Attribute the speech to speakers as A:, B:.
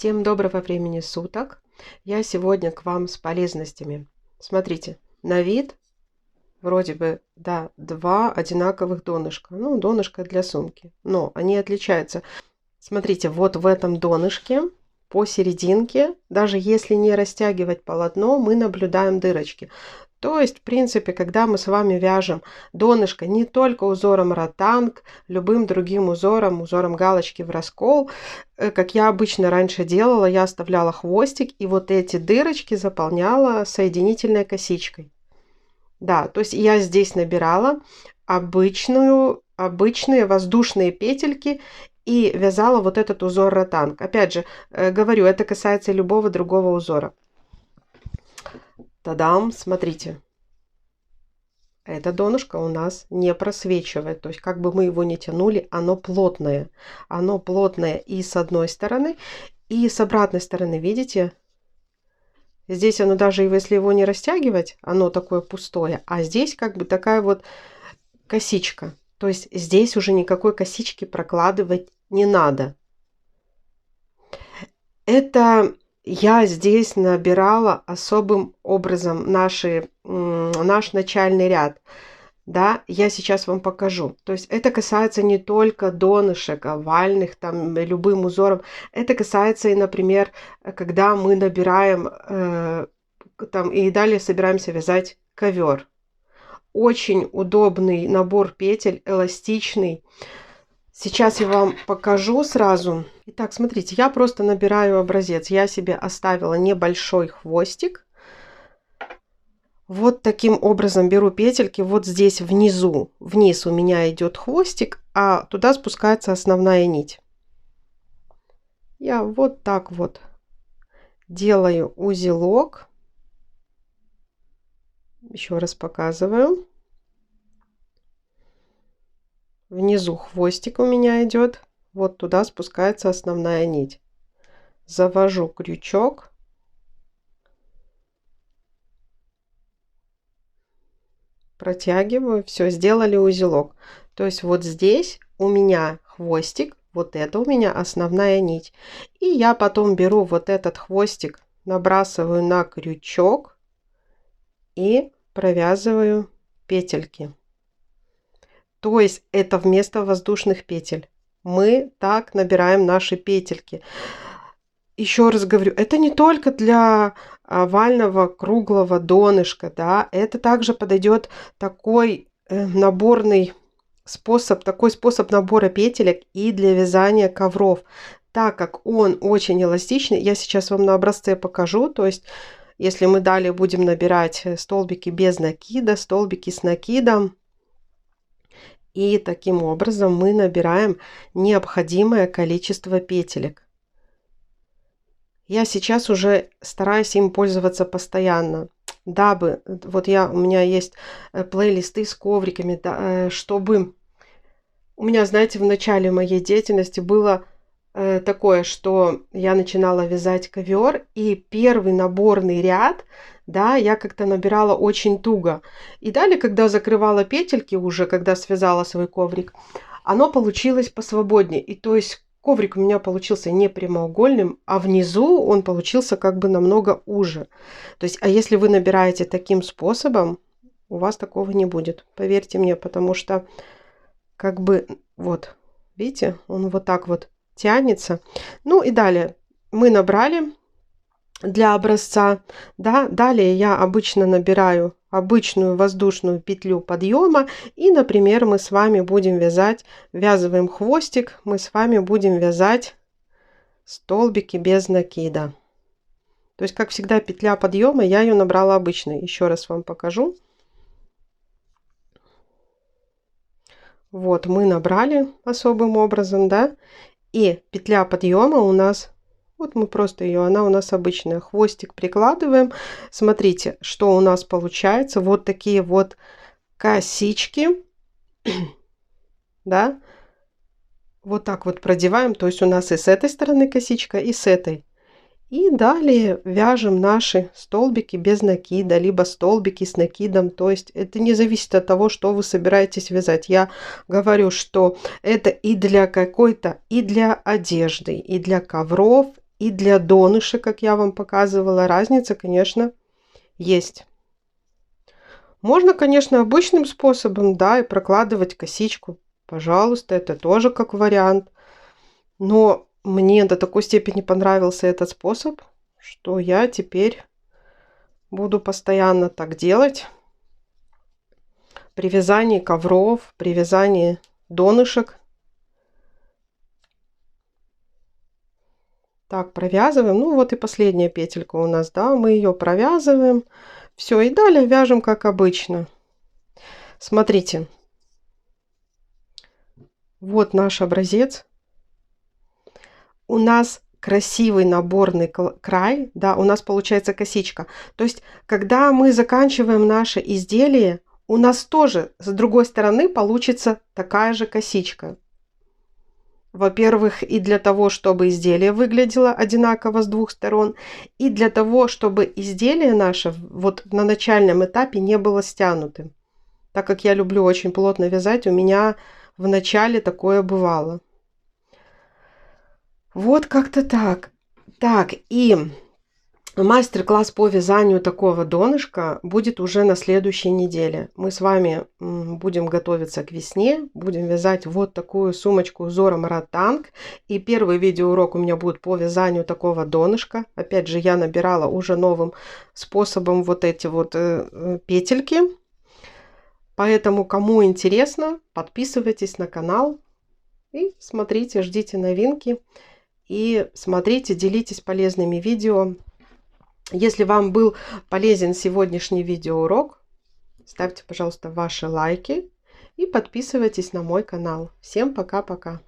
A: Всем доброго времени суток! Я сегодня к вам с полезностями. Смотрите, на вид вроде бы, да, два одинаковых донышка. Ну, донышко для сумки. Но они отличаются. Смотрите, вот в этом донышке посерединке, даже если не растягивать полотно, мы наблюдаем дырочки. То есть, в принципе, когда мы с вами вяжем донышко не только узором ротанг, любым другим узором галочки в раскол, как я обычно раньше делала, я оставляла хвостик и вот эти дырочки заполняла соединительной косичкой. Да, то есть я здесь набирала обычные воздушные петельки и вязала вот этот узор ротанг. Опять же, говорю, это касается любого другого узора. Тадам, смотрите. Это донышко у нас не просвечивает. То есть, как бы мы его ни тянули, оно плотное. Оно плотное и с одной стороны, и с обратной стороны. Видите? Здесь оно даже, если его не растягивать, оно такое пустое. А здесь как бы такая вот косичка. То есть, здесь уже никакой косички прокладывать не надо. Это... Я здесь набирала особым образом наш начальный ряд. Да, я сейчас вам покажу. То есть это касается не только донышек, овальных, там, любым узором. Это касается и, например, когда мы набираем, там, и далее собираемся вязать ковер. Очень удобный набор петель, эластичный. Сейчас я вам покажу сразу. Итак, смотрите, я просто набираю образец. Я себе оставила небольшой хвостик. Вот таким образом беру петельки. Вот здесь внизу, вниз у меня идет хвостик, а туда спускается основная нить. Я вот так вот делаю узелок. Еще раз показываю. Внизу хвостик у меня идет. Вот туда спускается основная нить. Завожу крючок. Протягиваю. Все, сделали узелок. То есть вот здесь у меня хвостик. Вот это у меня основная нить. И я потом беру вот этот хвостик, набрасываю на крючок и провязываю петельки. То есть это вместо воздушных петель. Мы так набираем наши петельки. Еще раз говорю, это не только для овального круглого донышка, да, это также подойдет такой наборный способ, такой способ набора петелек и для вязания ковров, так как он очень эластичный. Я сейчас вам на образце покажу, то есть если мы далее будем набирать столбики без накида, столбики с накидом, и таким образом мы набираем необходимое количество петелек. Я сейчас уже стараюсь им пользоваться постоянно, дабы, вот у меня есть плейлисты с ковриками, да, чтобы у меня, знаете, в начале моей деятельности было такое, что я начинала вязать ковер, и первый наборный ряд, да, я как-то набирала очень туго. И далее, когда закрывала петельки уже, когда связала свой коврик, оно получилось посвободнее. И то есть коврик у меня получился не прямоугольным, а внизу он получился как бы намного уже. То есть, а если вы набираете таким способом, у вас такого не будет. Поверьте мне, потому что как бы вот, видите, он вот так вот тянется. Ну и далее мы набрали для образца, да, далее я обычно набираю обычную воздушную петлю подъема, и, например, мы с вами будем вязать, ввязываем хвостик, мы с вами будем вязать столбики без накида. То есть, как всегда, петля подъема, я ее набрала обычной. Еще раз вам покажу. Вот мы набрали особым образом, да, и петля подъема у нас, вот мы просто ее, она у нас обычная, хвостик прикладываем. Смотрите, что у нас получается. Вот такие вот косички, да, вот так вот продеваем. То есть у нас и с этой стороны косичка, и с этой. И далее вяжем наши столбики без накида, либо столбики с накидом. То есть это не зависит от того, что вы собираетесь вязать. Я говорю, что это и для какой-то, и для одежды, и для ковров, и для донышек, как я вам показывала. Разница, конечно, есть. Можно, конечно, обычным способом, да, и прокладывать косичку. Пожалуйста, это тоже как вариант. Но мне до такой степени понравился этот способ, что я теперь буду постоянно так делать. При вязании ковров, при вязании донышек. Так, провязываем. Ну вот и последняя петелька у нас, да, мы ее провязываем. Все, и далее вяжем как обычно. Смотрите. Вот наш образец. У нас красивый наборный край, да, у нас получается косичка. То есть, когда мы заканчиваем наше изделие, у нас тоже с другой стороны получится такая же косичка. Во-первых, и для того, чтобы изделие выглядело одинаково с двух сторон, и для того, чтобы изделие наше вот на начальном этапе не было стянутым. Так как я люблю очень плотно вязать, у меня в начале такое бывало. Вот как-то так. Так, и мастер-класс по вязанию такого донышка будет уже на следующей неделе. Мы с вами будем готовиться к весне, будем вязать вот такую сумочку узором Ратанг. И первый видеоурок у меня будет по вязанию такого донышка. Опять же, я набирала уже новым способом вот эти вот петельки. Поэтому, кому интересно, подписывайтесь на канал и смотрите, ждите новинки. И смотрите, делитесь полезными видео. Если вам был полезен сегодняшний видеоурок, ставьте, пожалуйста, ваши лайки и подписывайтесь на мой канал. Всем пока-пока!